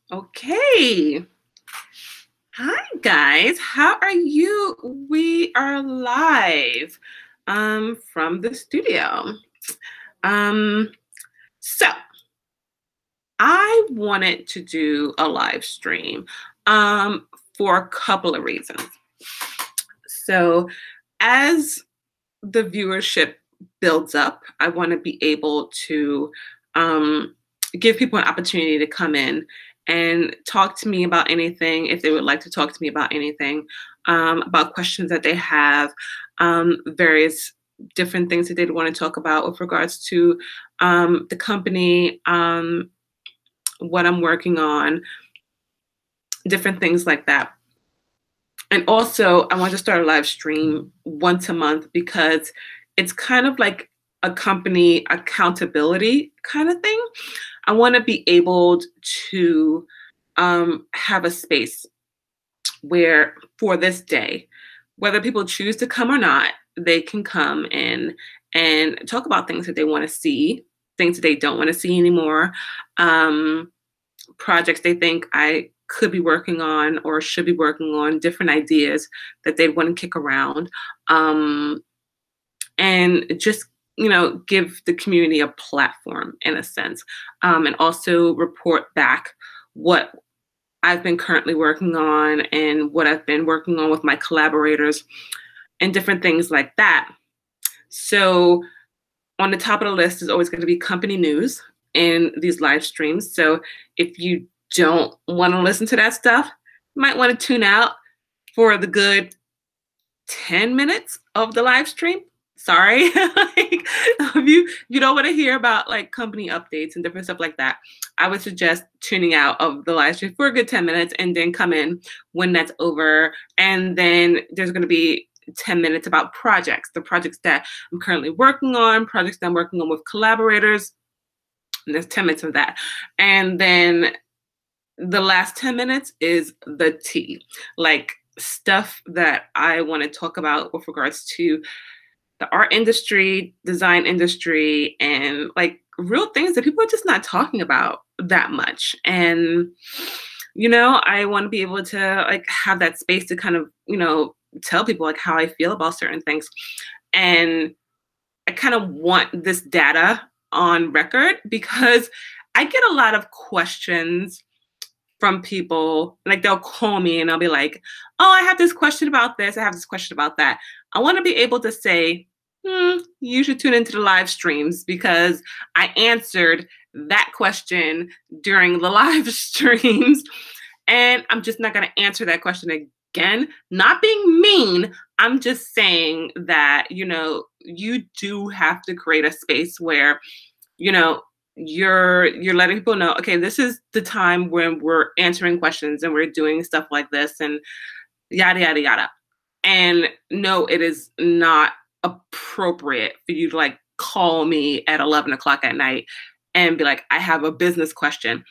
Okay. Hi guys. How are you? We are live from the studio. Um so I wanted to do a live stream um for a couple of reasons. So as the viewership builds up, I want to be able to um, give people an opportunity to come in and talk to me about anything if they would like to talk to me about anything, about questions that they have, various different things that they'd want to talk about with regards to the company, what I'm working on, different things like that. And also, I want to start a live stream once a month because it's kind of like a company accountability kind of thing. I want to be able to have a space where for this day, whether people choose to come or not, they can come in and talk about things that they want to see, things that they don't want to see anymore, um, projects they think I could be working on or should be working on, different ideas that they'd want to kick around, um, and just give the community a platform in a sense, and also report back what I've been currently working on and what I've been working on with my collaborators and different things like that. So on the top of the list is always going to be company news in these live streams. So if you don't want to listen to that stuff, you might want to tune out for the good 10 minutes of the live stream. Sorry. Like, if you don't want to hear about like company updates and different stuff like that, I would suggest tuning out of the live stream for a good 10 minutes and then come in when that's over. And then there's going to be 10 minutes about projects, the projects that I'm currently working on, projects that I'm working on with collaborators. And there's 10 minutes of that. And then the last 10 minutes is the tea, like stuff that I want to talk about with regards to the art industry, design industry, and like real things that people are just not talking about that much. And, I want to be able to like have that space to kind of, tell people like how I feel about certain things. And I kind of want this data on record because I get a lot of questions from people. Like they'll call me and I'll be like, oh, I have this question about this. I have this question about that. I want to be able to say, you should tune into the live streams because I answered that question during the live streams. And I'm just not going to answer that question again. Not being mean. I'm just saying that, you do have to create a space where, you're letting people know, okay, this is the time when we're answering questions and we're doing stuff like this and yada yada yada. And no, it is not appropriate for you to like call me at 11 o'clock at night and be like, I have a business question.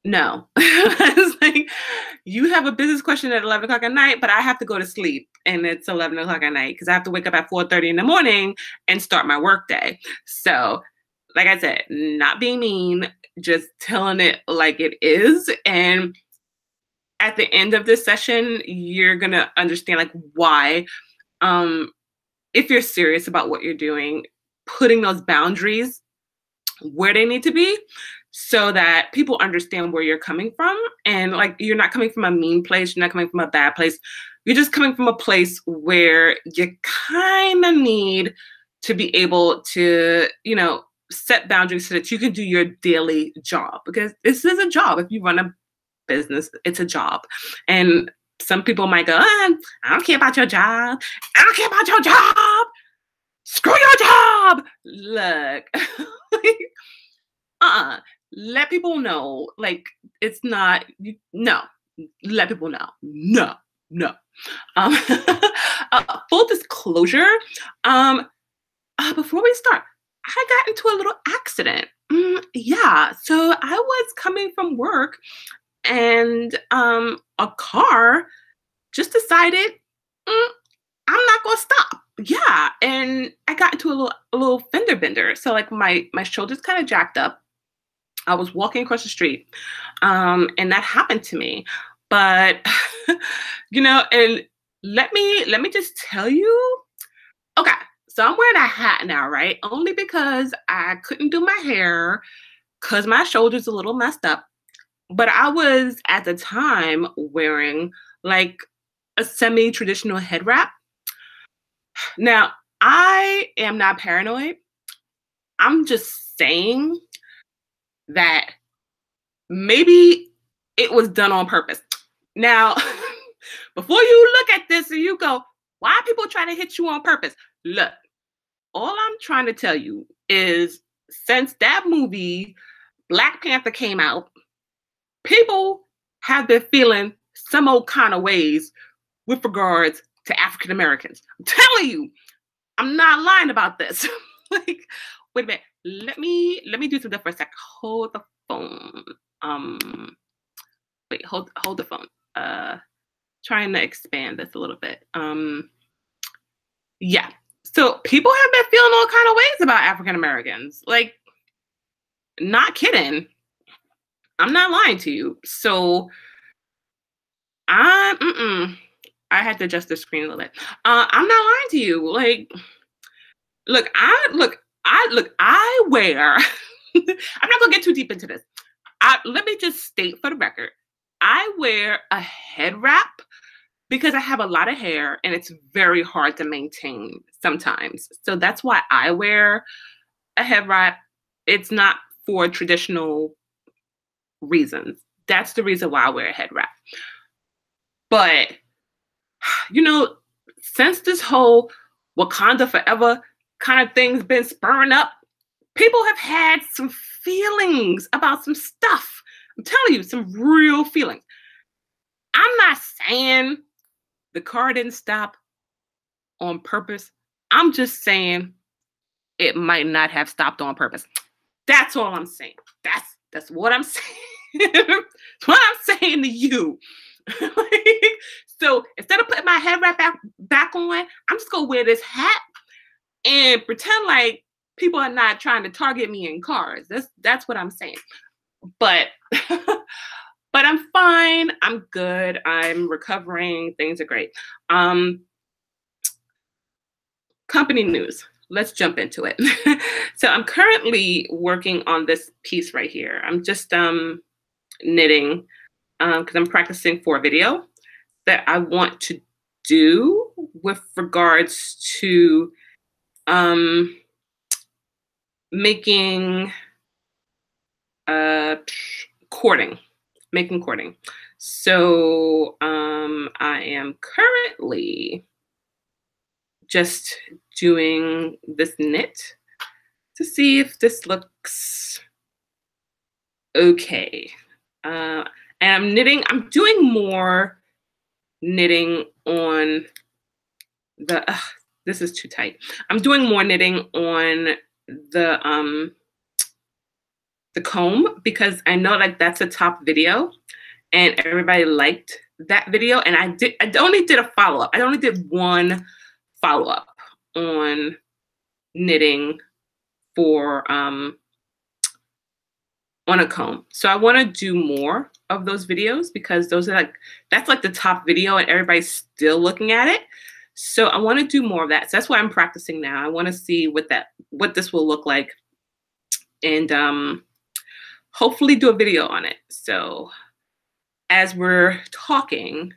No. It's like, you have a business question at 11 o'clock at night, but I have to go to sleep and it's 11 o'clock at night because I have to wake up at 4:30 in the morning and start my work day. So like I said, not being mean, just telling it like it is. And at the end of this session, you're gonna understand like why, if you're serious about what you're doing, putting those boundaries where they need to be so that people understand where you're coming from. And like you're not coming from a mean place, you're not coming from a bad place. You're just coming from a place where you kind of need to be able to, set boundaries so that you can do your daily job because this is a job. If you run a business, it's a job. And some people might go, I don't care about your job. I don't care about your job. Screw your job. Look, let people know, like, it's not, no, let people know. No, no. Um, full disclosure, before we start, I got into a little accident. Yeah, so I was coming from work and a car just decided I'm not gonna stop. Yeah, and I got into a little fender bender. So like my shoulders kind of jacked up I was walking across the street, and that happened to me. But and let me just tell you. Okay, so I'm wearing a hat now, right? Only because I couldn't do my hair because my shoulder's a little messed up. But I was at the time wearing like a semi-traditional head wrap. Now, I am not paranoid. I'm just saying that maybe it was done on purpose. Now, before you look at this and you go, why are people trying to hit you on purpose? Look, all I'm trying to tell you is since that movie, Black Panther, came out, people have been feeling some old kind of ways with regards to African Americans. I'm telling you, I'm not lying about this. Like, wait a minute. Let me do something for a sec. Hold the phone. Wait, hold the phone. Trying to expand this a little bit. Yeah. So people have been feeling all kind of ways about African Americans. Like, not kidding. I'm not lying to you. So I had to adjust the screen a little bit. I'm not lying to you. Like, I wear. I'm not gonna get too deep into this. Let me just state for the record, I wear a head wrap because I have a lot of hair and it's very hard to maintain sometimes. So that's why I wear a head wrap. It's not for traditional reasons. That's the reason why I wear a head wrap. But, since this whole Wakanda Forever kind of thing's been spurring up, people have had some feelings about some stuff. I'm telling you, some real feelings. I'm not saying the car didn't stop on purpose. I'm just saying it might not have stopped on purpose. That's all I'm saying. That's what I'm saying. That's what I'm saying to you. So instead of putting my head wrap back on, I'm just gonna wear this hat and pretend like people are not trying to target me in cars. That's what I'm saying. But but I'm fine. I'm good. I'm recovering. Things are great. Company news. Let's jump into it. So I'm currently working on this piece right here. I'm just knitting because I'm practicing for a video that I want to do with regards to making cording. So I am currently just doing this knit to see if this looks okay. And I'm doing more knitting on this is too tight. I'm doing more knitting on the comb because I know like that's a top video and everybody liked that video. And I only did a follow-up. I only did one follow-up on knitting for on a comb. So I want to do more of those videos because those are that's like the top video and everybody's still looking at it. So I want to do more of that. So that's why I'm practicing now. I want to see what this will look like and hopefully do a video on it. So as we're talking,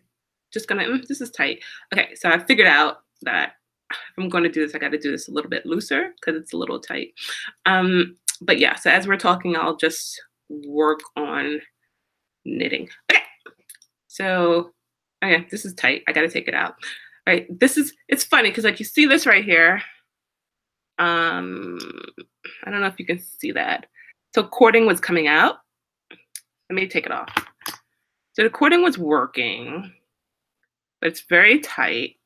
just gonna, this is tight. Okay, so I figured out that if I'm going to do this, I got to do this a little bit looser because it's a little tight. But yeah, so as we're talking, I'll just work on knitting. Okay, so okay, this is tight. I got to take it out. All right, it's funny because like you see this right here. I don't know if you can see that. So cording was coming out. Let me take it off. So the cording was working, but it's very tight.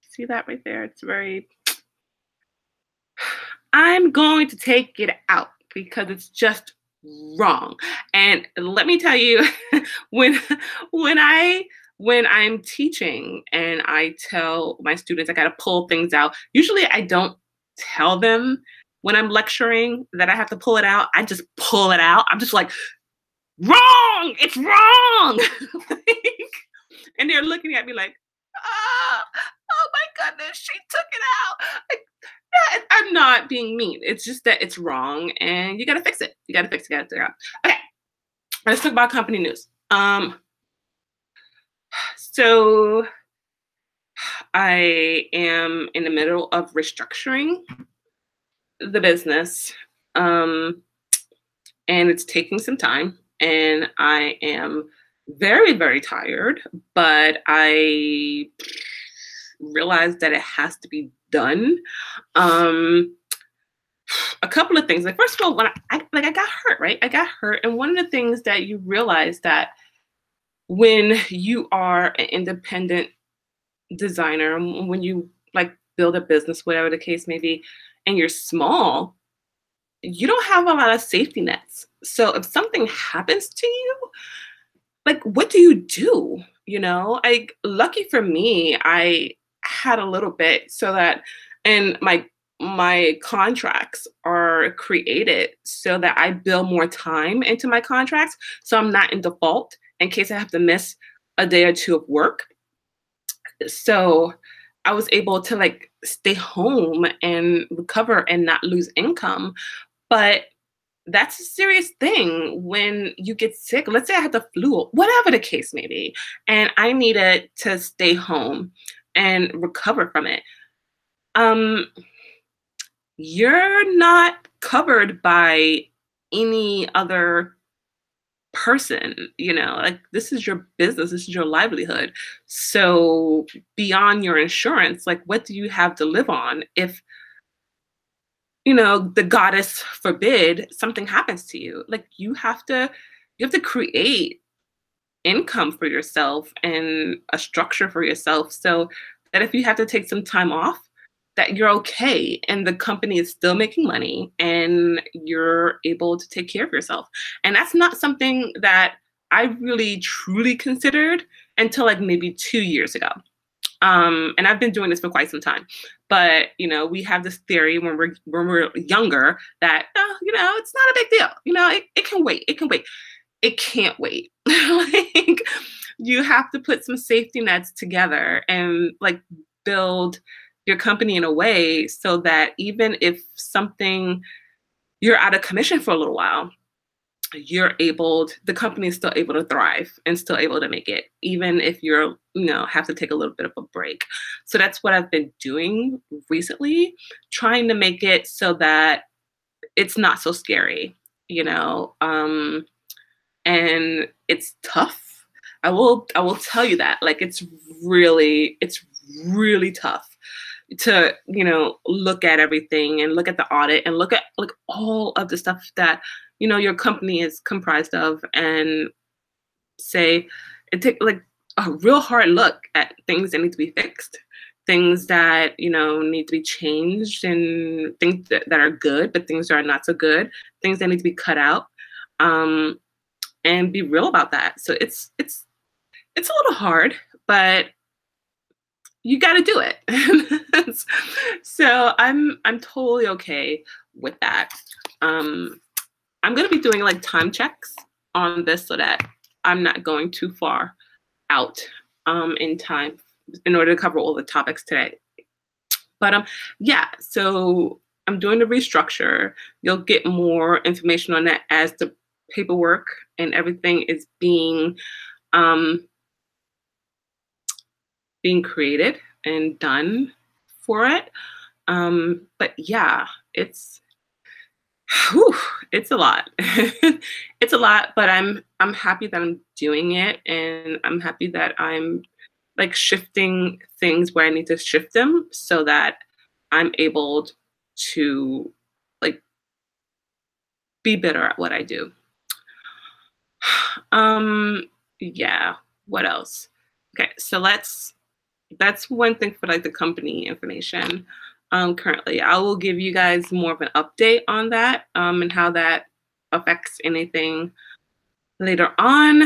See that right there? It's very, I'm going to take it out because it's just wrong. And let me tell you, when I'm teaching and I tell my students I got to pull things out, usually I don't tell them when I'm lecturing that I have to pull it out, I just pull it out. I'm just like, wrong, it's wrong. Like, and they're looking at me like, ah, oh my goodness, she took it out. Like, yeah, I'm not being mean. It's just that it's wrong and you gotta fix it. You gotta fix it, you gotta figure it out. Okay, let's talk about company news. So I am in the middle of restructuring the business. And it's taking some time and I am very, very tired, but I realized that it has to be done. A couple of things. Like, first of all, when I got hurt, right? I got hurt. And one of the things that you realize that when you are an independent designer, when you like build a business, whatever the case may be, and you're small, you don't have a lot of safety nets. So if something happens to you, like, what do you do? You know, like, lucky for me, I had a little bit so that, and my contracts are created so that I build more time into my contracts. So I'm not in default in case I have to miss a day or two of work. So I was able to like stay home and recover and not lose income. But that's a serious thing when you get sick. Let's say I had the flu, whatever the case may be, and I needed to stay home and recover from it. You're not covered by any other person, you know, like this is your business, this is your livelihood. So beyond your insurance, like what do you have to live on if, you know, the goddess forbid something happens to you? Like you have to create income for yourself and a structure for yourself so that if you have to take some time off, that you're okay and the company is still making money and you're able to take care of yourself. And that's not something that I really truly considered until like maybe 2 years ago. And I've been doing this for quite some time. But you know, we have this theory when we're younger that you know, it's not a big deal. You know, it can wait. It can wait. It can't wait. Like, you have to put some safety nets together and like build your company in a way so that even if something, you're out of commission for a little while, the company is still able to thrive and still able to make it, even if you're, you know, have to take a little bit of a break. So that's what I've been doing recently, trying to make it so that it's not so scary, you know, and it's tough. I will tell you that, like, it's really tough to, you know, look at everything and look at the audit and look at like all of the stuff that, you know, your company is comprised of and say and take like a real hard look at things that need to be fixed, things that, you know, need to be changed, and things that are good, but things that are not so good, things that need to be cut out, and be real about that. So it's a little hard, but you got to do it. So I'm totally okay with that. I'm going to be doing like time checks on this so that I'm not going too far out in time in order to cover all the topics today. But yeah, so I'm doing the restructure. You'll get more information on that as the paperwork and everything is being created and done for it. But yeah, it's a lot. It's a lot, but I'm happy that I'm doing it, and I'm happy that I'm like shifting things where I need to shift them so that I'm able to like be better at what I do. Yeah, what else? Okay, so that's one thing for like the company information. Currently, I will give you guys more of an update on that and how that affects anything later on.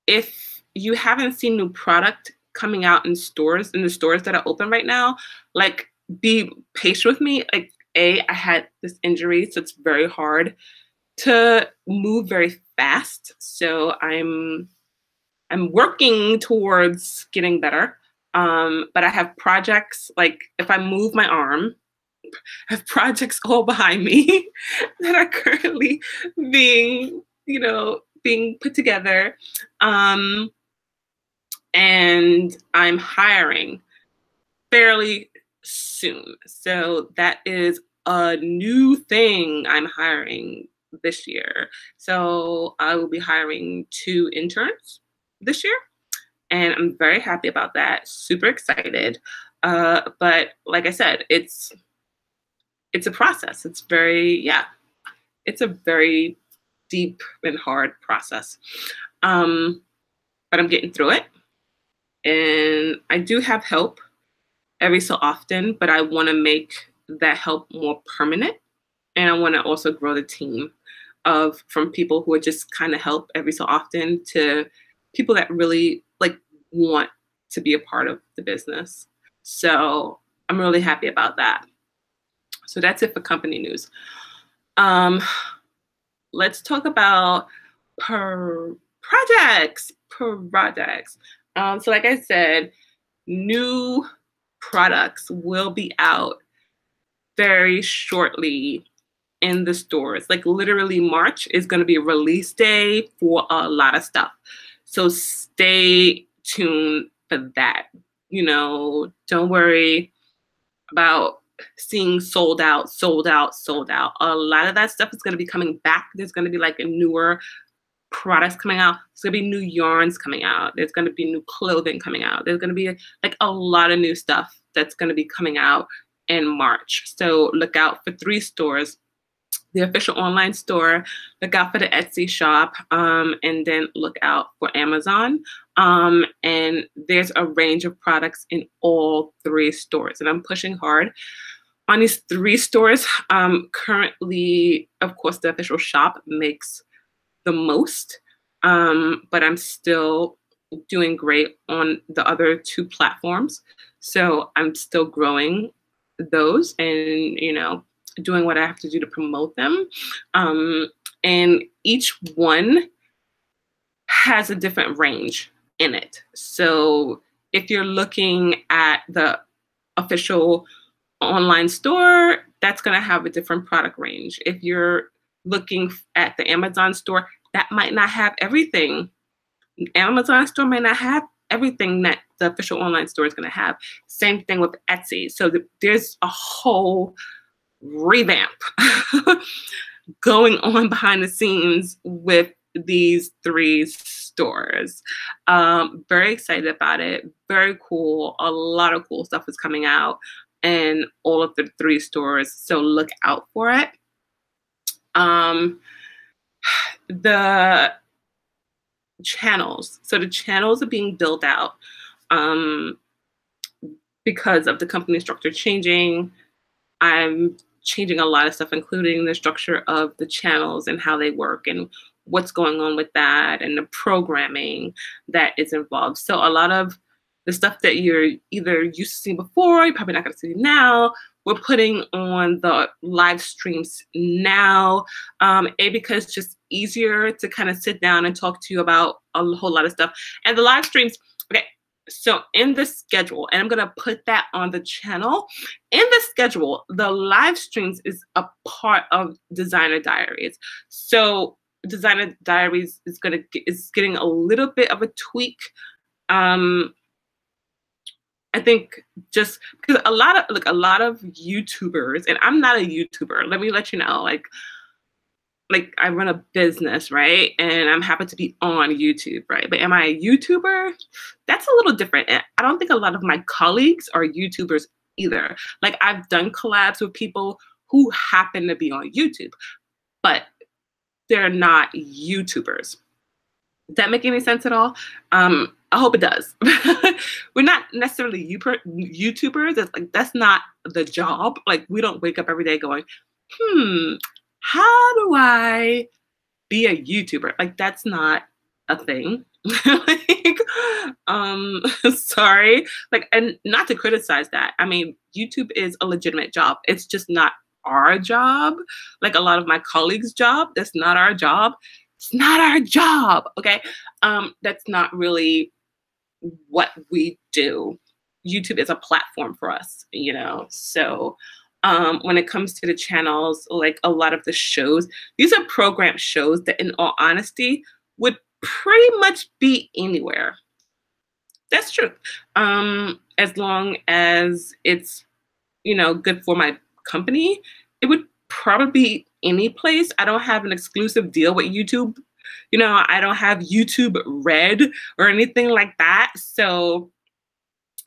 If you haven't seen new product coming out in the stores that are open right now, like be patient with me. Like, I had this injury, so it's very hard to move very fast. So I'm working towards getting better. But I have projects, like if I move my arm, I have projects all behind me that are currently being, being put together. Um, and I'm hiring fairly soon. So that is a new thing I'm hiring this year. So I will be hiring 2 interns this year, and I'm very happy about that. Super excited. But like I said, it's a process. It's a very deep and hard process. But I'm getting through it, and I do have help every so often, but I want to make that help more permanent. And I want to also grow the team from people who are just kind of help every so often to people that really like want to be a part of the business. So I'm really happy about that. So that's it for company news. Let's talk about projects. So like I said, new products will be out very shortly in the stores. Like literally March is going to be a release day for a lot of stuff. So stay tuned for that. Don't worry about seeing sold out. A lot of that stuff is going to be coming back. There's going to be like a newer products coming out. There's going to be new yarns coming out. There's going to be new clothing coming out. There's going to be like a lot of new stuff that's going to be coming out in March. So look out for 3 stores: the official online store, look out for the Etsy shop, and then look out for Amazon. And there's a range of products in all 3 stores. And I'm pushing hard on these 3 stores. Currently, of course, the official shop makes the most, but I'm still doing great on the other 2 platforms. So I'm still growing those and, doing what I have to do to promote them. And each one has a different range in it. So if you're looking at the official online store, that's going to have a different product range. If you're looking at the Amazon store, that might not have everything. Amazon store might not have everything that the official online store is going to have. Same thing with Etsy. So there's a whole revamp going on behind the scenes with these 3 stores. Very excited about it. Very cool. A lot of cool stuff is coming out in all of the 3 stores. So look out for it. The channels. So the channels are being built out because of the company structure changing. I'm changing a lot of stuff, including the structure of the channels and how they work and what's going on with that and the programming that is involved. So a lot of the stuff that you're either used to seeing before, you're probably not going to see now, we're putting on the live streams now, because it's just easier to kind of sit down and talk to you about a whole lot of stuff. And the live streams, okay, so in the schedule, and I'm going to put that on the channel, in the schedule, the live streams is a part of Designer Diaries. So Designer Diaries is getting a little bit of a tweak. I think just because a lot of YouTubers, and I'm not a YouTuber, let me let you know, like I run a business, right? And I'm happy to be on YouTube, right? But am I a YouTuber? That's a little different. And I don't think a lot of my colleagues are YouTubers either. Like I've done collabs with people who happen to be on YouTube, but they're not YouTubers. Does that make any sense at all? I hope it does. We're not necessarily YouTubers. It's like, that's not the job. Like we don't wake up every day going, how do I be a YouTuber? Like that's not a thing. like, sorry, like, and not to criticize that. I mean, YouTube is a legitimate job. It's just not our job. Like a lot of my colleagues' job, that's not our job. It's not our job. Okay. That's not really what we do. YouTube is a platform for us, you know. So when it comes to the channels, like a lot of the shows, these are programmed shows that, in all honesty, would pretty much be anywhere. That's true. As long as it's, you know, good for my company, it would probably be any place. I don't have an exclusive deal with YouTube. You know, I don't have YouTube Red or anything like that. So,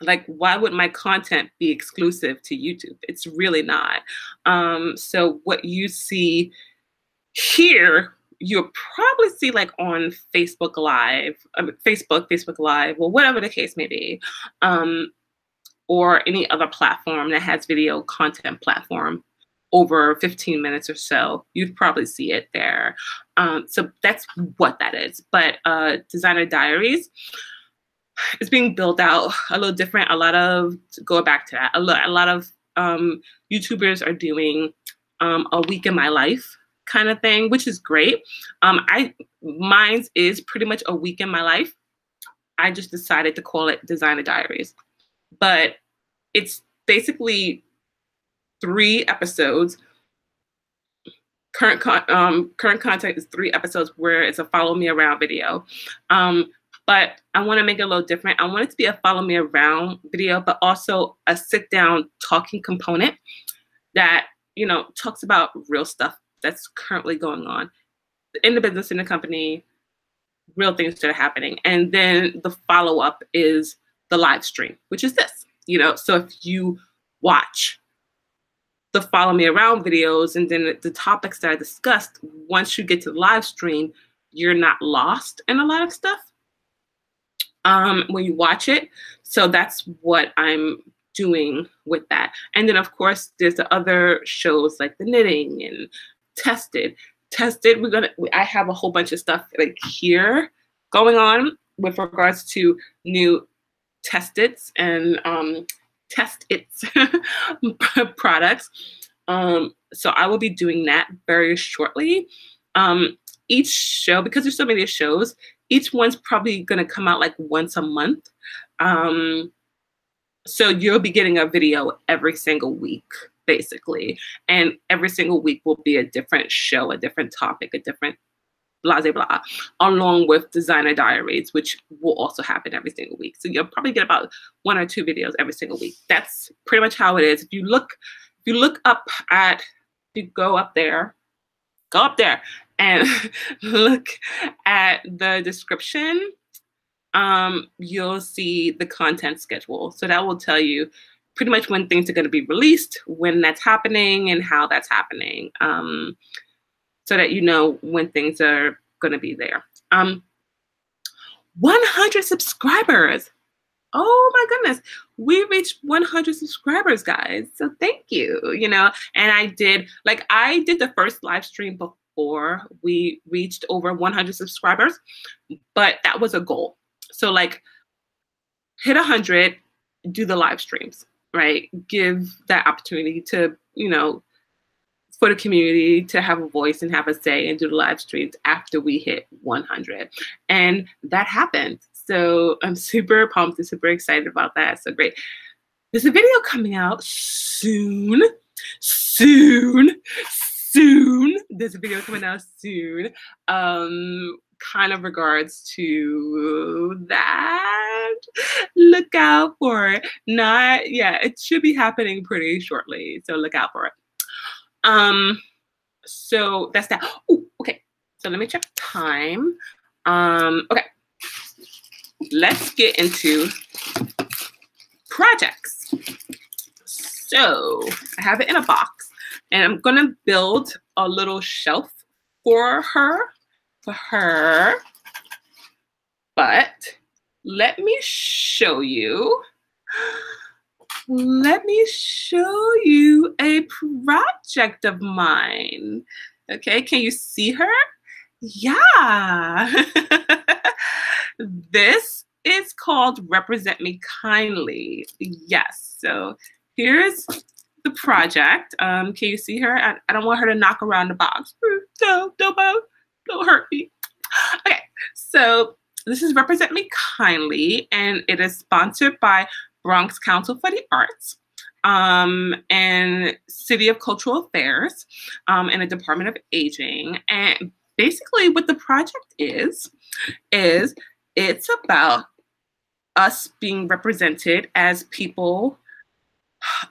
like, why would my content be exclusive to YouTube? It's really not. So what you see here, you'll probably see like on Facebook Live, Facebook Live, or whatever the case may be, or any other platform that has video content platform over 15 minutes or so. You'd probably see it there. So that's what that is. But Designer Diaries is being built out a little different. To go back to that, a lot of YouTubers are doing a week in my life kind of thing, which is great. Mine's is pretty much a week in my life. I just decided to call it Designer Diaries, but it's basically 3 episodes. Current content is 3 episodes where it's a follow me around video. But I want to make it a little different. I want it to be a follow me around video, but also a sit down talking component that, you know, talks about real stuff that's currently going on in the business, in the company, real things that are happening. And then the follow up is the live stream, which is this, you know. So if you watch the follow me around videos and then the topics that I discussed, once you get to the live stream, you're not lost in a lot of stuff when you watch it. So that's what I'm doing with that. And then of course there's the other shows like the knitting and tested. I have a whole bunch of stuff like here going on with regards to new test-its and test-its products. So I will be doing that very shortly. Each show, because there's so many shows, each one's probably going to come out like once a month. So you'll be getting a video every single week, basically. And every single week will be a different show, a different topic, a different blah, blah, blah, along with Designer Diaries, which will also happen every single week. So you'll probably get about 1 or 2 videos every single week. That's pretty much how it is. If you look up at, if you go up there and look at the description, you'll see the content schedule. So that will tell you pretty much when things are going to be released, when that's happening, and how that's happening, so that you know when things are going to be there. 100 subscribers. Oh my goodness, we reached 100 subscribers, guys. So thank you, you know. And I did the first live stream before we reached over 100 subscribers, but that was a goal. So like hit 100, do the live streams, right? Give that opportunity to, you know, for the community to have a voice and have a say and do the live streams after we hit 100. And that happened. So I'm super pumped and super excited about that. So great. There's a video coming out soon. There's a video coming out soon. Kind of regards to that. Look out for it. It should be happening pretty shortly. So look out for it. So that's that. Oh, okay. So let me check time. Okay. Let's get into projects. So I have it in a box and I'm gonna build a little shelf for her. But let me show you. Let me show you a project of mine. Okay, can you see her? Yeah. This is called Represent Me Kindly. Yes. So here's the project. Can you see her? I don't want her to knock around the box. Don't hurt me. Okay. So this is Represent Me Kindly, and it is sponsored by Bronx Council for the Arts, and City of Cultural Affairs, and the Department of Aging. And basically, what the project is it's about us being represented as people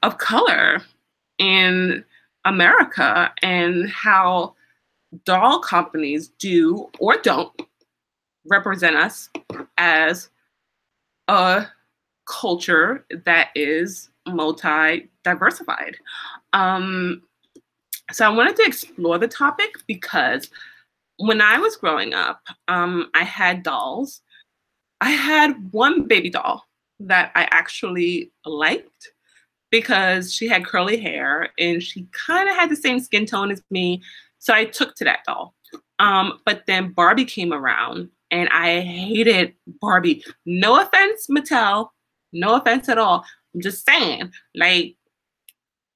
of color in America, and how doll companies do or don't represent us as a culture that is multi-diversified. So I wanted to explore the topic because when I was growing up, I had dolls. I had one baby doll that I actually liked because she had curly hair and she kind of had the same skin tone as me. So I took to that doll. But then Barbie came around and I hated Barbie. No offense, Mattel. No offense at all. I'm just saying, like,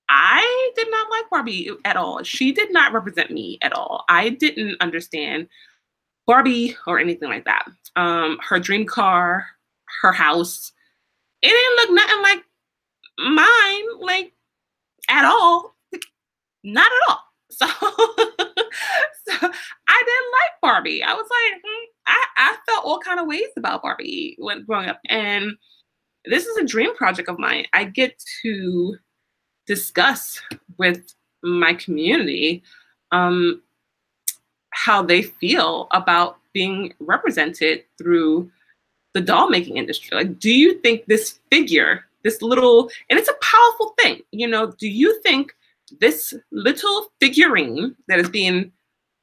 I did not like Barbie at all. She did not represent me at all. I didn't understand Barbie or anything like that. Her dream car, her house, it didn't look nothing like mine, like at all. Not at all. So, so I didn't like Barbie. I was like, I felt all kind of ways about Barbie when growing up. And this is a dream project of mine. I get to discuss with my community how they feel about being represented through the doll making industry. Like, do you think this figure, this little, and it's a powerful thing, you know, do you think this little figurine that is being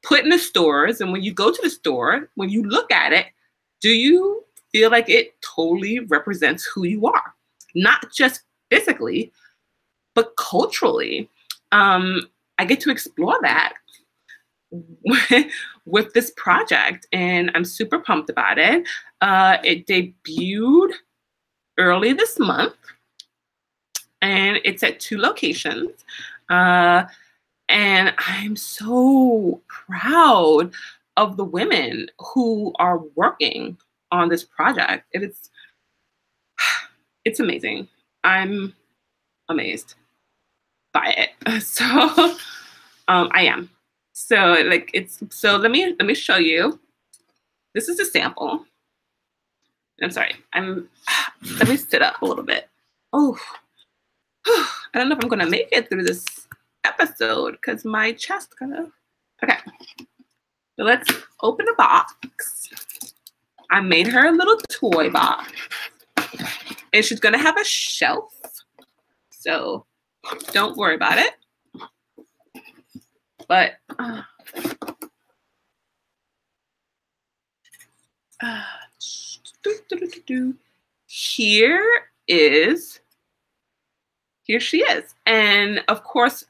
put in the stores, and when you go to the store, when you look at it, do you feel like it totally represents who you are? Not just physically, but culturally. I get to explore that with this project, and I'm super pumped about it. It debuted early this month, and it's at 2 locations. And I'm so proud of the women who are working on this project. It's amazing. I'm amazed by it. So I am. So like let me show you. This is a sample. I'm sorry. Let me sit up a little bit. Oh, I don't know if I'm gonna make it through this episode because my chest kind of. Okay. So let's open the box. I made her a little toy box, and she's gonna have a shelf. So don't worry about it. But here she is. And of course,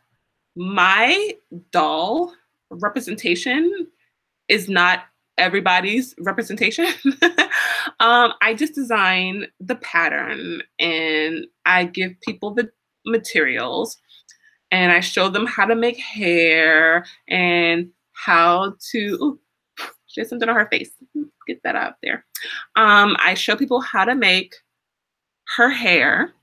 my doll representation is not everybody's representation. I just design the pattern and I give people the materials and I show them how to make hair and how to, ooh, she has something on her face. Get that out there. I show people how to make her hair,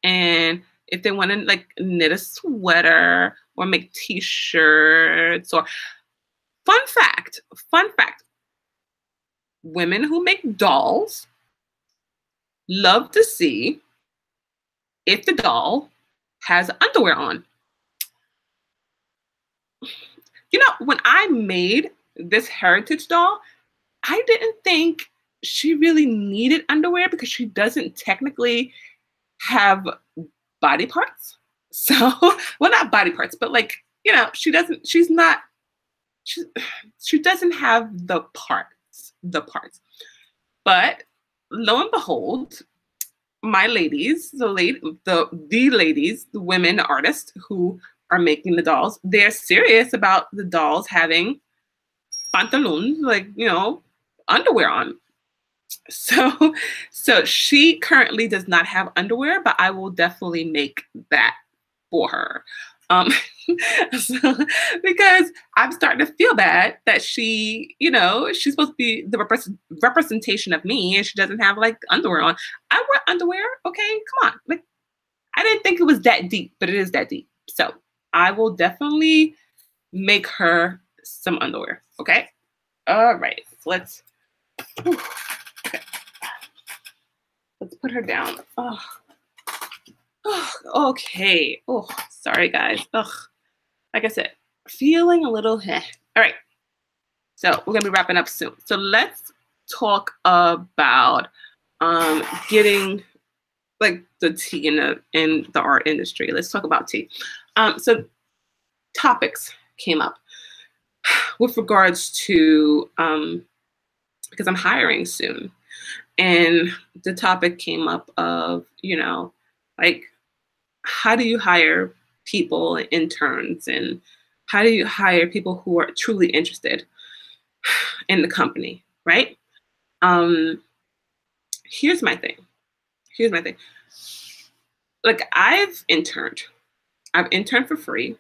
and if they want to like knit a sweater or make t-shirts, or fun fact, women who make dolls love to see if the doll has underwear on. You know, when I made this heritage doll, I didn't think she really needed underwear because she doesn't technically have body parts. So, well, not body parts, but like, you know, she doesn't have the parts. But lo and behold, my ladies, the ladies, the women artists who are making the dolls, they're serious about the dolls having pantaloons, like, underwear on. So, so she currently does not have underwear, but I will definitely make that for her. Um, so, because I'm starting to feel bad that she's supposed to be the representation of me, and she doesn't have like underwear on. I wear underwear. Okay, come on. Like, I didn't think it was that deep, but it is that deep. So I will definitely make her some underwear. Okay. All right. So whew, okay. Let's put her down. Oh, okay. Oh, sorry guys. Ugh. Like I said, feeling a little All right. So we're gonna be wrapping up soon. So let's talk about getting like the tea in the art industry. Let's talk about tea. So topics came up with regards to because I'm hiring soon, and the topic came up of like, how do you hire people and interns, and how do you hire people who are truly interested in the company, right? Here's my thing. Like, I've interned for free.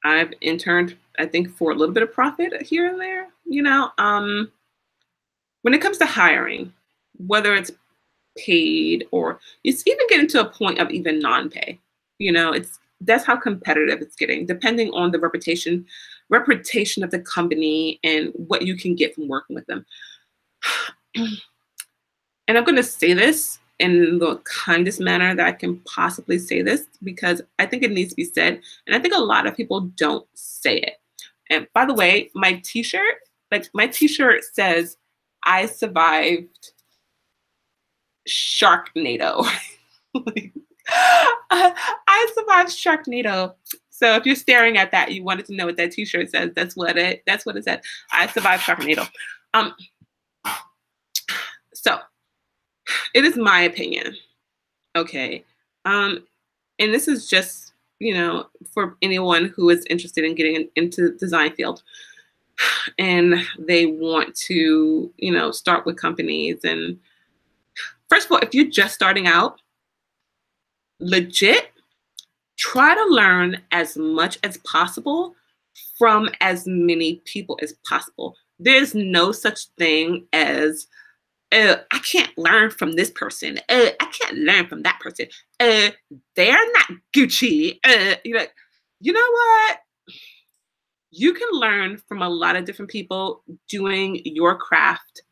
I've interned, I think, for a little bit of profit here and there. When it comes to hiring, whether it's paid or it's even getting to a point of even non-pay, that's how competitive it's getting, depending on the reputation of the company and what you can get from working with them. And I'm going to say this in the kindest manner that I can possibly say this, because I think it needs to be said. And I think a lot of people don't say it. And by the way, my t-shirt says, I survived Sharknado. I survived Sharknado. So if you're staring at that, you wanted to know what that t-shirt says, that's what it said. I survived Sharknado. So it is my opinion. Okay. And this is just, for anyone who is interested in getting into the design field and they want to, start with companies. And first of all, if you're just starting out, legit, try to learn as much as possible from as many people as possible. There's no such thing as, I can't learn from this person. I can't learn from that person. They're not Gucci. You know what? You can learn from a lot of different people doing your craft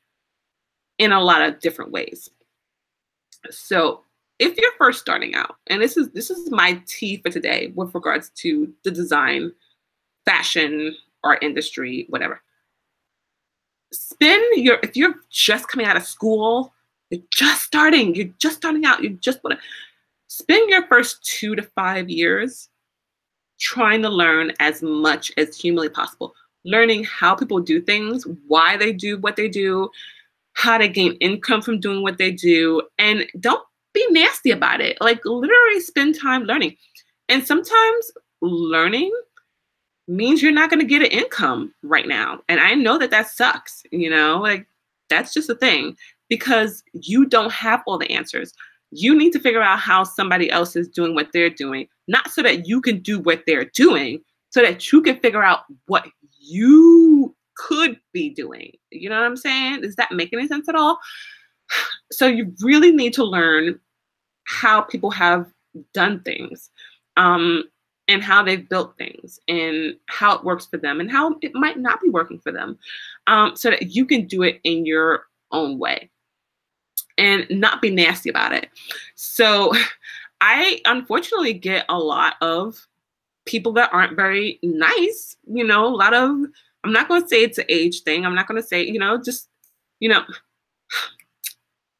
in a lot of different ways. So if you're first starting out, and this is my tea for today with regards to the design, fashion, art industry, whatever. If you're just coming out of school, you're just starting out, you just want to spend your first 2 to 5 years trying to learn as much as humanly possible, learning how people do things, why they do what they do, how to gain income from doing what they do, and don't be nasty about it. Like, literally spend time learning. And sometimes learning means you're not going to get an income right now. And I know that sucks, like, that's just a thing, because you don't have all the answers. You need to figure out how somebody else is doing what they're doing, not so that you can do what they're doing, so that you can figure out what you could be doing. You know what I'm saying? Does that make any sense at all? So you really need to learn how people have done things, and how they've built things, and how it works for them, and how it might not be working for them, so that you can do it in your own way and not be nasty about it. So I unfortunately get a lot of people that aren't very nice, a lot of, I'm not going to say it's an age thing. I'm not going to say, just,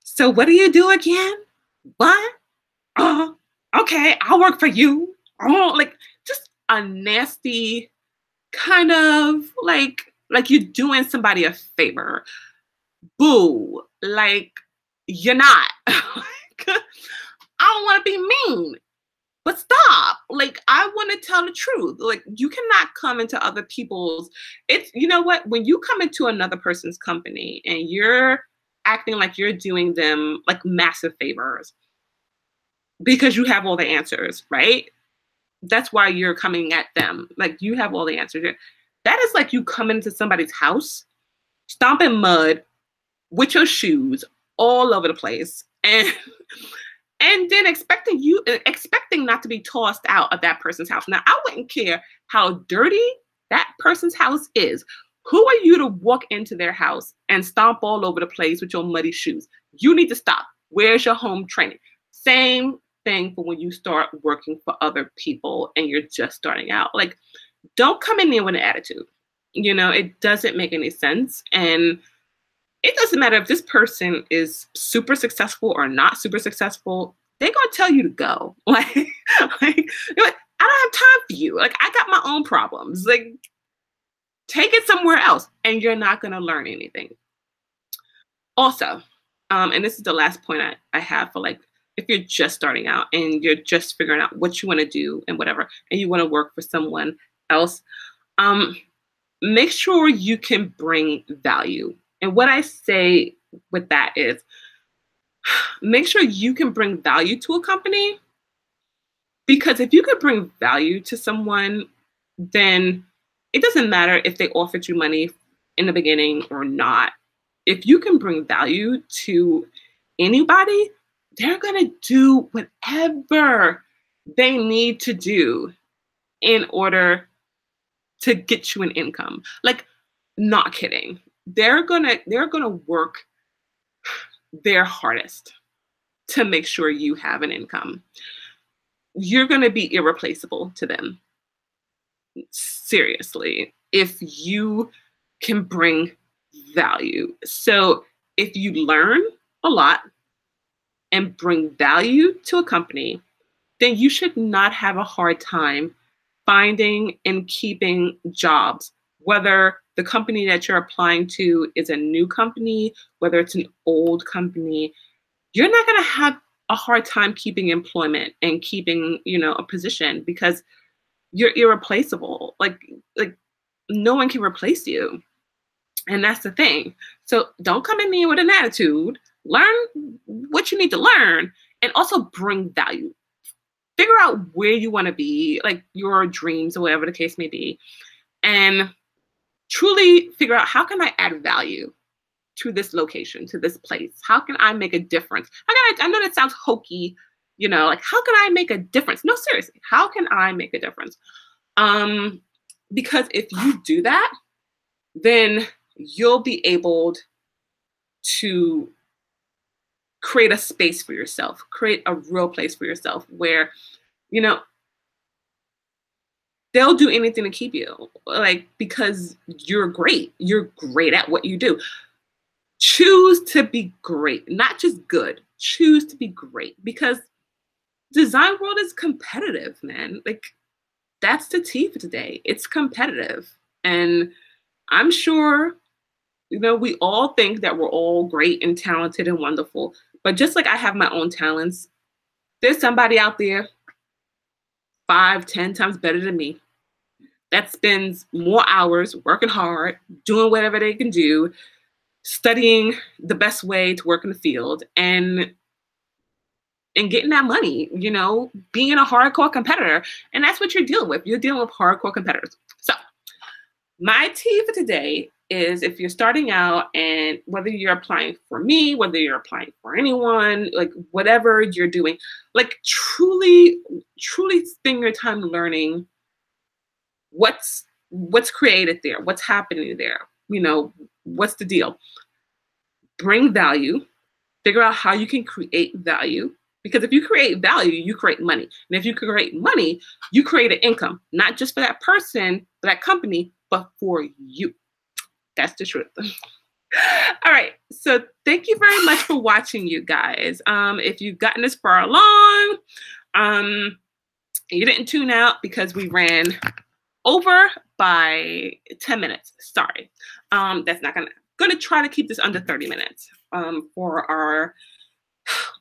so what do you do again? What? Okay, I'll work for you. Oh, like, just a nasty kind of like you're doing somebody a favor. Boo. Like, you're not. I don't want to be mean, but stop. Like, Like, I want to tell the truth. Like, you cannot come into other people's, it's, you know what, when you come into another person's company and you're acting like you're doing them like massive favors because you have all the answers, right? That's why you're coming at them. Like, you have all the answers. That is like you come into somebody's house, stomping mud with your shoes all over the place, and then expecting not to be tossed out of that person's house. Now, I wouldn't care how dirty that person's house is. Who are you to walk into their house and stomp all over the place with your muddy shoes? You need to stop. Where's your home training? Same thing for when you start working for other people and you're just starting out. Like, don't come in there with an attitude. You know, it doesn't make any sense. And it doesn't matter if this person is super successful or not super successful. They're going to tell you to go. Like, I don't have time for you. Like, I got my own problems. Like, take it somewhere else and you're not going to learn anything. Also, and this is the last point I have for, like, if you're just starting out and you're just figuring out what you want to do and whatever, and you want to work for someone else, make sure you can bring value. And what I say with that is, make sure you can bring value to a company, because if you could bring value to someone, then it doesn't matter if they offered you money in the beginning or not. If you can bring value to anybody, they're going to do whatever they need to do in order to get you an income. Like, not kidding. They're gonna work their hardest to make sure you have an income. You're gonna be irreplaceable to them. Seriously, if you can bring value. So if you learn a lot and bring value to a company, then you should not have a hard time finding and keeping jobs, whether the company that you're applying to is a new company, whether it's an old company. You're not going to have a hard time keeping employment and keeping, a position, because you're irreplaceable. Like no one can replace you. And that's the thing. So don't come in there with an attitude. Learn what you need to learn and also bring value. Figure out where you want to be, like your dreams or whatever the case may be, and truly figure out, how can I add value to this location, to this place? How can I make a difference? I know that sounds hokey, like, how can I make a difference? No, seriously, how can I make a difference? Because if you do that, then you'll be able to create a space for yourself, create a real place for yourself where, they'll do anything to keep you, like, because you're great. You're great at what you do. Choose to be great, not just good. Choose to be great, because design world is competitive, man. Like, that's the tea for today. It's competitive. And I'm sure, we all think that we're all great and talented and wonderful. But just like I have my own talents, there's somebody out there 5, 10 times better than me that spends more hours working hard, doing whatever they can do, studying the best way to work in the field, and getting that money, being a hardcore competitor. And that's what you're dealing with. You're dealing with hardcore competitors. So my tea for today is, if you're starting out, and whether you're applying for me, whether you're applying for anyone, like whatever you're doing, like truly spend your time learning what's created there, what's happening there, what's the deal. Bring value, figure out how you can create value, because if you create value, you create money. And if you create money, you create an income, not just for that person, for that company, but for you. That's the truth. All right. So thank you very much for watching, you guys. If you've gotten this far along, you didn't tune out because we ran over by 10 minutes. Sorry. That's not gonna try to keep this under 30 minutes for our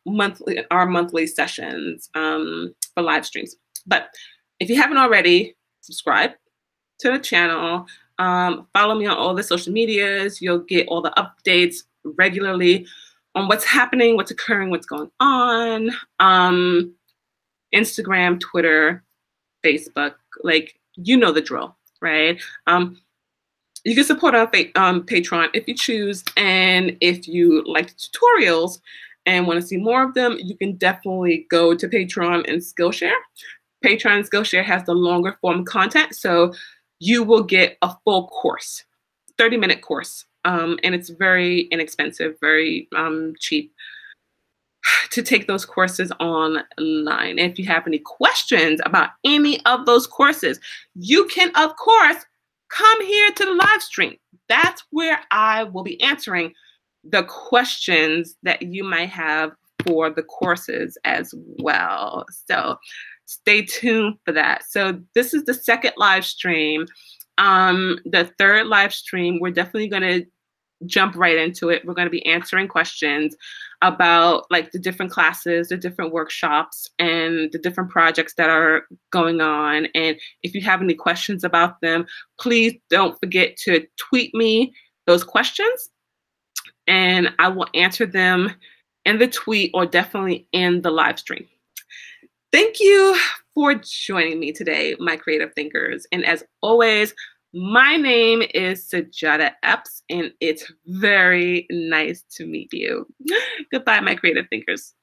monthly sessions for live streams. But If you haven't already, subscribe to the channel. Follow me on all the social medias. You'll get all the updates regularly on what's happening, what's occurring, what's going on. Instagram, Twitter, Facebook, like, you know the drill, right? You can support on Patreon if you choose. And if you like tutorials and want to see more of them, you can definitely go to Patreon and Skillshare. Patreon and Skillshare has the longer form content, so you will get a full course, 30-minute course. And it's very inexpensive, very cheap to take those courses online. If you have any questions about any of those courses, you can, of course, come here to the live stream. That's where I will be answering the questions that you might have for the courses as well. So stay tuned for that. So this is the second live stream. The third live stream, we're definitely going to jump right into it. We're going to be answering questions about like the different classes, the different workshops, and the different projects that are going on. And if you have any questions about them, please don't forget to tweet me those questions, and I will answer them in the tweet or definitely in the live stream. Thank you for joining me today, my creative thinkers. And as always, my name is Sajada Epps, and it's very nice to meet you. Goodbye, my creative thinkers.